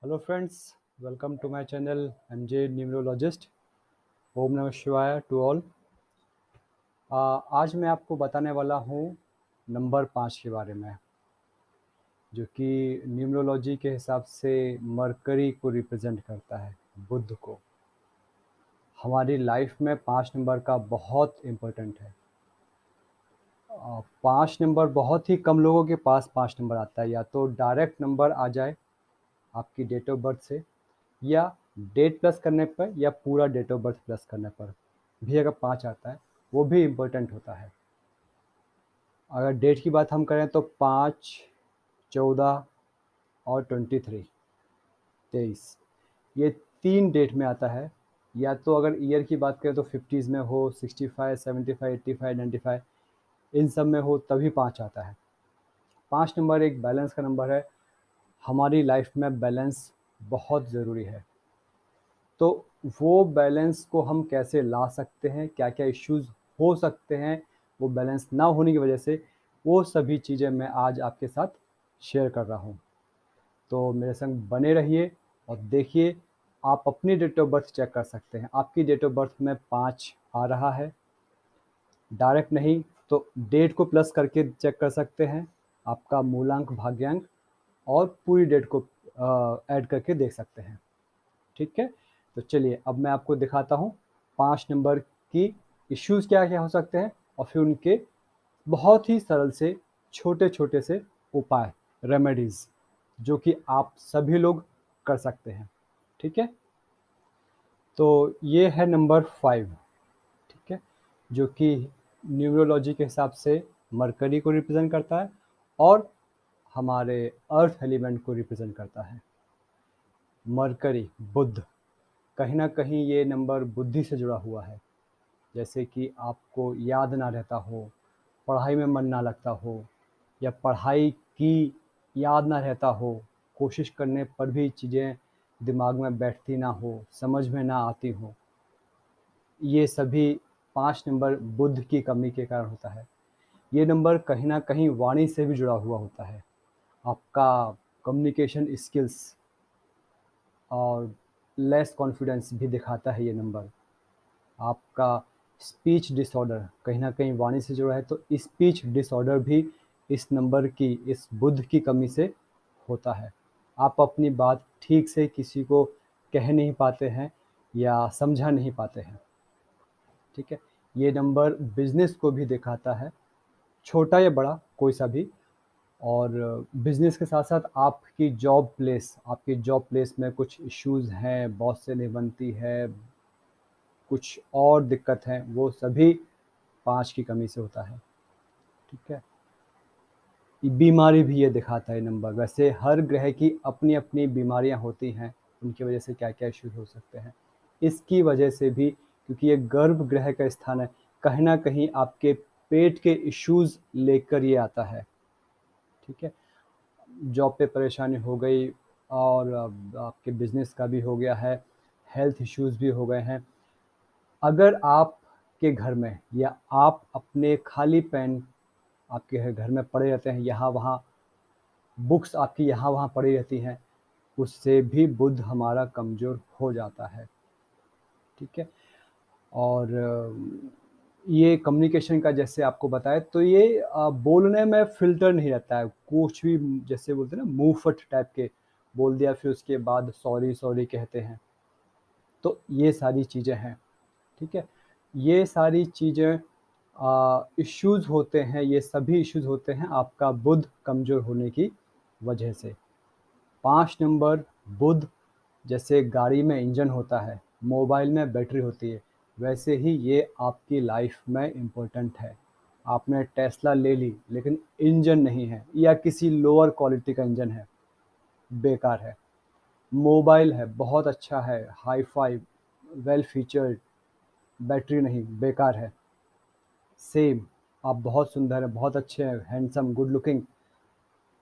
Hello friends, welcome to my channel MJ numerologist. ओम नमः शिवाय टू ऑल। आज मैं आपको बताने वाला हूँ नंबर 5 के बारे में, जो कि न्यूमरोलॉजी के हिसाब से मरकरी को रिप्रेजेंट करता है, बुध को। हमारी लाइफ में 5 नंबर का बहुत इम्पोर्टेंट है। 5 नंबर बहुत ही कम लोगों के पास 5 नंबर आता है, या तो डायरेक्ट नंबर आ जाए आपकी डेट ऑफ बर्थ से, या डेट प्लस करने पर, या पूरा डेट ऑफ बर्थ प्लस करने पर भी अगर 5 आता है, वो भी इम्पोर्टेंट होता है। अगर डेट की बात हम करें तो 5, 14 और 23, 23, ये 3 डेट में आता है। या तो अगर ईयर की बात करें तो 50s में हो, 65, 75, 85, 95, इन सब में हो तभी 5 आता है। 5 नंबर एक बैलेंस का नंबर है। हमारी लाइफ में बैलेंस बहुत ज़रूरी है। तो वो बैलेंस को हम कैसे ला सकते हैं, क्या क्या इश्यूज़ हो सकते हैं वो बैलेंस ना होने की वजह से, वो सभी चीज़ें मैं आज आपके साथ शेयर कर रहा हूँ। तो मेरे संग बने रहिए और देखिए। आप अपनी डेट ऑफ बर्थ चेक कर सकते हैं। आपकी डेट ऑफ बर्थ में 5 आ रहा है, डायरेक्ट नहीं तो डेट को प्लस करके चेक कर सकते हैं, आपका मूलांक, भाग्यांक और पूरी डेट को ऐड करके देख सकते हैं। ठीक है, तो चलिए अब मैं आपको दिखाता हूँ 5 नंबर की इश्यूज़ क्या क्या हो सकते हैं, और फिर उनके बहुत ही सरल से छोटे छोटे से उपाय, रेमेडीज़, जो कि आप सभी लोग कर सकते हैं। ठीक है, तो ये है नंबर 5। ठीक है, जो कि न्यूमरोलॉजी के हिसाब से मरकरी को रिप्रेजेंट करता है और हमारे अर्थ एलिमेंट को रिप्रेजेंट करता है। मरकरी, बुध, कहीं ना कहीं ये नंबर बुद्धि से जुड़ा हुआ है। जैसे कि आपको याद ना रहता हो, पढ़ाई में मन ना लगता हो, या पढ़ाई की याद ना रहता हो, कोशिश करने पर भी चीज़ें दिमाग में बैठती ना हो, समझ में ना आती हो, ये सभी 5 नंबर बुध की कमी के कारण होता है। ये नंबर कहीं ना कहीं वाणी से भी जुड़ा हुआ होता है। आपका कम्युनिकेशन स्किल्स और लेस कॉन्फिडेंस भी दिखाता है ये नंबर। आपका स्पीच डिसऑर्डर कहीं ना कहीं वाणी से जुड़ा है, तो स्पीच डिसऑर्डर भी इस नंबर की, इस बुध की कमी से होता है। आप अपनी बात ठीक से किसी को कह नहीं पाते हैं या समझा नहीं पाते हैं। ठीक है, ये नंबर बिजनेस को भी दिखाता है, छोटा या बड़ा कोई सा भी। और बिजनेस के साथ साथ आपकी जॉब प्लेस में कुछ इश्यूज़ हैं, बॉस से नहीं बनती है, कुछ और दिक्कत है, वो सभी 5 की कमी से होता है। ठीक है, बीमारी भी ये दिखाता है नंबर। वैसे हर ग्रह की अपनी अपनी बीमारियां होती हैं, उनकी वजह से क्या क्या इश्यूज हो सकते हैं। इसकी वजह से भी, क्योंकि ये गर्भ ग्रह का स्थान है, कहीं ना कहीं आपके पेट के इश्यूज लेकर ये आता है। ठीक है, जॉब पे परेशानी हो गई, और आपके बिजनेस का भी हो गया है, हेल्थ इश्यूज भी हो गए हैं। अगर आपके घर में, या आप अपने खाली पेन आपके घर में पड़े रहते हैं, यहाँ वहाँ बुक्स आपकी यहाँ वहाँ पड़ी रहती हैं, उससे भी बुध हमारा कमज़ोर हो जाता है। ठीक है, और ये कम्युनिकेशन का जैसे आपको बताया, तो ये बोलने में फ़िल्टर नहीं रहता है। कुछ भी जैसे बोलते हैं ना, मुँह फट टाइप के बोल दिया, फिर उसके बाद सॉरी सॉरी कहते हैं। तो ये सारी चीज़ें हैं। ठीक है, ये सारी चीज़ें इश्यूज़ होते हैं, ये सभी इश्यूज़ होते हैं आपका बुध कमज़ोर होने की वजह से। 5 नंबर बुध, जैसे गाड़ी में इंजन होता है, मोबाइल में बैटरी होती है, वैसे ही ये आपकी लाइफ में इम्पोर्टेंट है। आपने टेस्ला ले ली लेकिन इंजन नहीं है, या किसी लोअर क्वालिटी का इंजन है, बेकार है। मोबाइल है, बहुत अच्छा है, hi fi, well featured, battery नहीं, बेकार है। सेम, आप बहुत सुंदर हैं, बहुत अच्छे हैं, हैंडसम, गुड लुकिंग,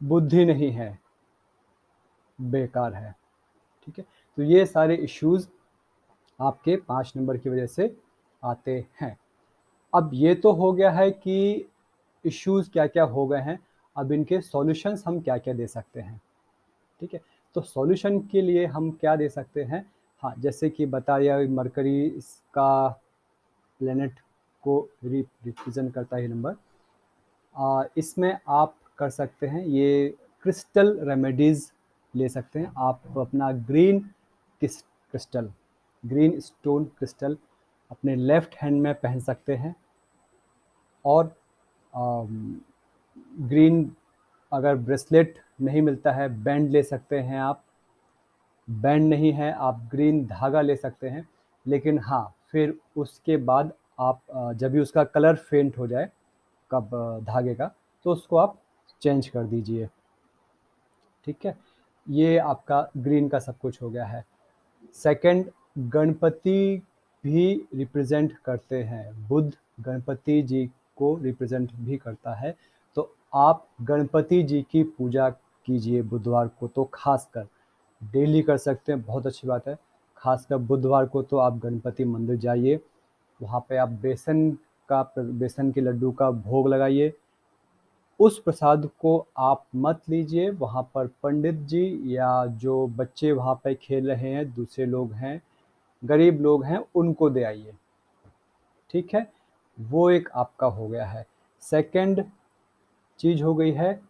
बुद्धि नहीं है, बेकार है। ठीक है, तो ये सारे इश्यूज़ आपके 5 नंबर की वजह से आते हैं। अब ये तो हो गया है कि इश्यूज़ क्या-क्या हो गए हैं, अब इनके सॉल्यूशंस हम क्या-क्या दे सकते हैं। ठीक है, तो सॉल्यूशन के लिए हम क्या दे सकते हैं, हाँ जैसे कि बताया मरकरी इसका प्लेनेट को रिप्रेजेंट करता है नंबर, इसमें आप कर सकते हैं ये क्रिस्टल रेमेडीज़ ले सकते हैं। आप अपना ग्रीन स्टोन क्रिस्टल अपने लेफ्ट हैंड में पहन सकते हैं, और ग्रीन अगर ब्रेसलेट नहीं मिलता है बैंड ले सकते हैं आप, बैंड नहीं है आप ग्रीन धागा ले सकते हैं। लेकिन हाँ फिर उसके बाद आप जब भी उसका कलर फेंट हो जाए कब धागे का, तो उसको आप चेंज कर दीजिए। ठीक है, ये आपका ग्रीन का सब कुछ हो गया है। सेकंड, गणपति भी रिप्रेजेंट करते हैं, बुध गणपति जी को रिप्रेजेंट भी करता है। तो आप गणपति जी की पूजा कीजिए बुधवार को, तो खासकर डेली कर सकते हैं, बहुत अच्छी बात है। खासकर बुधवार को तो आप गणपति मंदिर जाइए, वहाँ पे आप बेसन के लड्डू का भोग लगाइए। उस प्रसाद को आप मत लीजिए, वहाँ पर पंडित जी या जो बच्चे वहाँ पे खेल रहे हैं, दूसरे लोग हैं, गरीब लोग हैं, उनको दे आइए। ठीक है, वो एक आपका हो गया है। सेकंड चीज़ हो गई है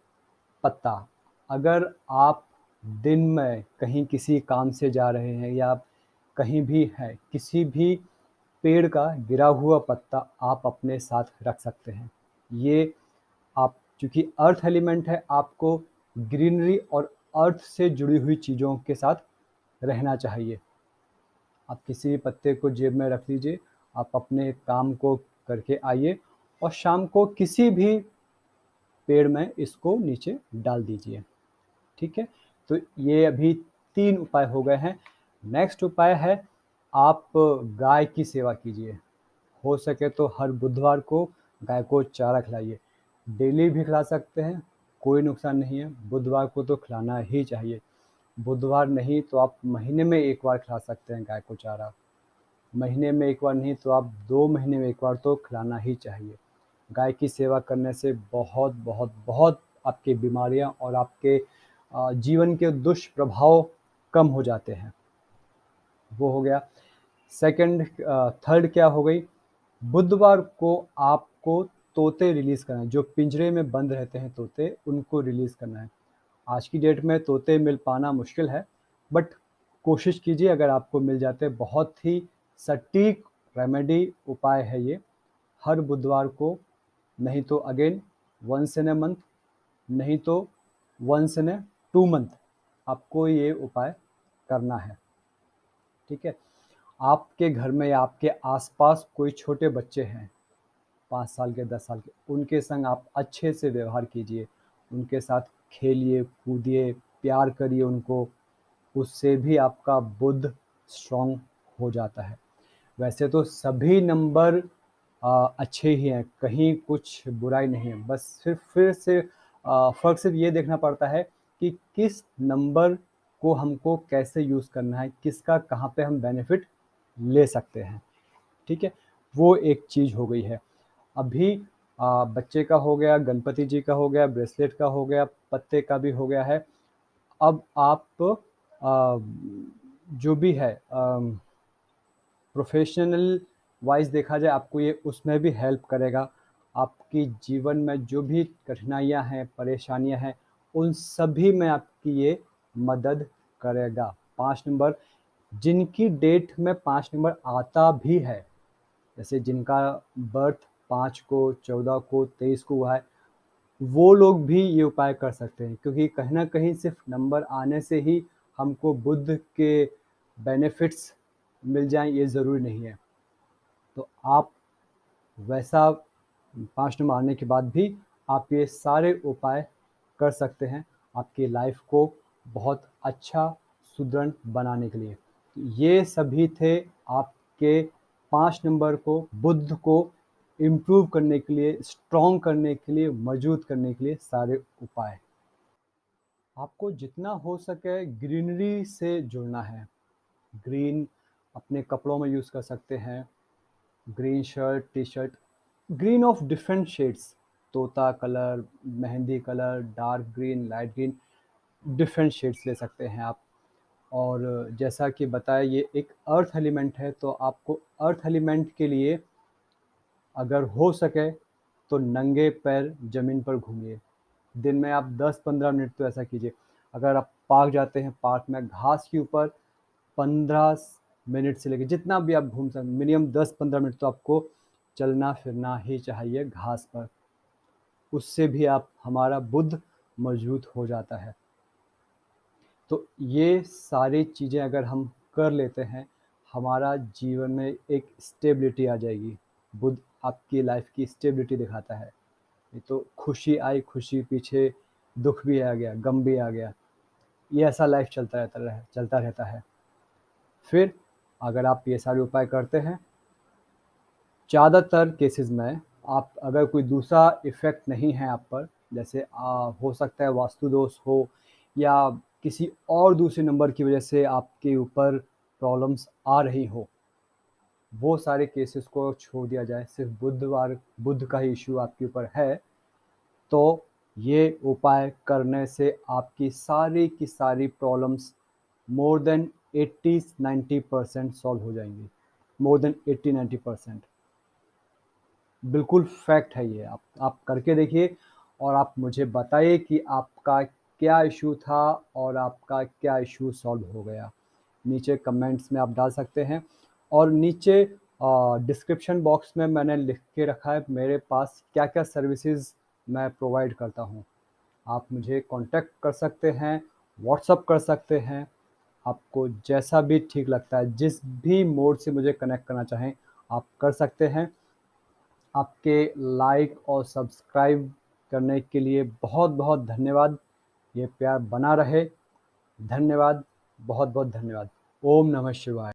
पत्ता। अगर आप दिन में कहीं किसी काम से जा रहे हैं या कहीं भी हैं, किसी भी पेड़ का गिरा हुआ पत्ता आप अपने साथ रख सकते हैं। ये आप चूँकि अर्थ एलिमेंट है, आपको ग्रीनरी और अर्थ से जुड़ी हुई चीज़ों के साथ रहना चाहिए। आप किसी भी पत्ते को जेब में रख लीजिए, आप अपने काम को करके आइए और शाम को किसी भी पेड़ में इसको नीचे डाल दीजिए। ठीक है, तो ये अभी 3 उपाय हो गए हैं। नेक्स्ट उपाय है आप गाय की सेवा कीजिए। हो सके तो हर बुधवार को गाय को चारा खिलाइए। डेली भी खिला सकते हैं, कोई नुकसान नहीं है, बुधवार को तो खिलाना ही चाहिए। बुधवार नहीं तो आप महीने में 1 बार खिला सकते हैं गाय को चारा। महीने में 1 बार नहीं तो आप 2 महीने में 1 बार तो खिलाना ही चाहिए। गाय की सेवा करने से बहुत बहुत बहुत आपकी बीमारियां और आपके जीवन के दुष्प्रभाव कम हो जाते हैं। वो हो गया। सेकंड, थर्ड क्या हो गई, बुधवार को आपको तोते रिलीज़ करना है। जो पिंजरे में बंद रहते हैं तोते, उनको रिलीज़ करना है। आज की डेट में तोते मिल पाना मुश्किल है, बट कोशिश कीजिए अगर आपको मिल जाते। बहुत ही सटीक रेमेडी उपाय है ये। हर बुधवार को, नहीं तो again once in a month, नहीं तो वंस इन अ 2 मंथ आपको ये उपाय करना है। ठीक है, आपके घर में या आपके आसपास कोई छोटे बच्चे हैं, 5 साल के, 10 साल के, उनके संग आप अच्छे से व्यवहार कीजिए, उनके साथ खेलिए, कूदिए, प्यार करिए उनको। उससे भी आपका बुध स्ट्रॉन्ग हो जाता है। वैसे तो सभी नंबर अच्छे ही हैं, कहीं कुछ बुराई नहीं है, बस सिर्फ फिर से फ़र्क सिर्फ ये देखना पड़ता है कि किस नंबर को हमको कैसे यूज़ करना है, किसका कहाँ पे हम बेनिफिट ले सकते हैं। ठीक है, वो एक चीज़ हो गई है। अभी बच्चे का हो गया, गणपति जी का हो गया, ब्रेसलेट का हो गया, पत्ते का भी हो गया है। अब आप जो भी है प्रोफेशनल वाइज देखा जाए, आपको ये उसमें भी हेल्प करेगा। आपकी जीवन में जो भी कठिनाइयाँ हैं, परेशानियाँ हैं, उन सभी में आपकी ये मदद करेगा। 5 नंबर, जिनकी डेट में 5 नंबर आता भी है, जैसे जिनका बर्थ 5 को, 14 को, 23 को हुआ है, वो लोग भी ये उपाय कर सकते हैं, क्योंकि कहीं न कहीं सिर्फ नंबर आने से ही हमको बुध के बेनिफिट्स मिल जाएँ, ये ज़रूरी नहीं है। तो आप वैसा 5 नंबर आने के बाद भी आप ये सारे उपाय कर सकते हैं, आपकी लाइफ को बहुत अच्छा सुदृढ़ बनाने के लिए। ये सभी थे आपके 5 नंबर को, बुध को इम्प्रूव करने के लिए, स्ट्रॉन्ग करने के लिए, मजबूत करने के लिए सारे उपाय। आपको जितना हो सके ग्रीनरी से जुड़ना है। ग्रीन अपने कपड़ों में यूज़ कर सकते हैं, green shirt, T-shirt, green of different shades, तोता colour, mehndi colour, dark green, light green, different shades ले सकते हैं आप। और जैसा कि बताया ये एक अर्थ एलिमेंट है, तो आपको अर्थ एलिमेंट के लिए अगर हो सके तो नंगे पैर ज़मीन पर घूमिए। दिन में आप 10-15 मिनट तो ऐसा कीजिए। अगर आप पार्क जाते हैं, पार्क में घास के ऊपर 15 मिनट से लेके जितना भी आप घूम सकते, मिनिमम 10-15 मिनट तो आपको चलना फिरना ही चाहिए घास पर। उससे भी आप हमारा बुद्ध मजबूत हो जाता है। तो ये सारी चीज़ें अगर हम कर लेते हैं, हमारा जीवन में एक स्टेबिलिटी आ जाएगी। बुद्ध आपकी लाइफ की स्टेबिलिटी दिखाता है। ये तो खुशी आई, खुशी पीछे दुख भी आ गया, गम भी आ गया। ये ऐसा लाइफ चलता रहता है। फिर अगर आप ये सारे उपाय करते हैं, ज़्यादातर केसेस में आप अगर कोई दूसरा इफ़ेक्ट नहीं है आप पर, जैसे हो सकता है वास्तु दोष हो या किसी और दूसरे नंबर की वजह से आपके ऊपर प्रॉब्लम्स आ रही हो, वो सारे केसेस को छोड़ दिया जाए, सिर्फ बुध का ही इशू आपके ऊपर है, तो ये उपाय करने से आपकी सारी की सारी प्रॉब्लम्स मोर देन 80-90% सॉल्व हो जाएंगी। More than 80-90%। बिल्कुल फैक्ट है ये। आप करके देखिए और आप मुझे बताइए कि आपका क्या इशू था और आपका क्या इशू सॉल्व हो गया। नीचे कमेंट्स में आप डाल सकते हैं और नीचे डिस्क्रिप्शन बॉक्स में मैंने लिख के रखा है मेरे पास क्या-क्या सर्विसेज मैं प्रोवाइड करता हूँ। आप मुझे कांटेक्ट कर सकते हैं, व्हाट्सएप कर सकते हैं, आपको जैसा भी ठीक लगता है, जिस भी मोड से मुझे कनेक्ट करना चाहें, आप कर सकते हैं। आपके लाइक और सब्सक्राइब करने के लिए बहुत-बहुत धन्यवाद। ये प्यार बना रहे। धन्यवाद, बहुत-बहुत धन्यवाद। ओम नमः शिवाय।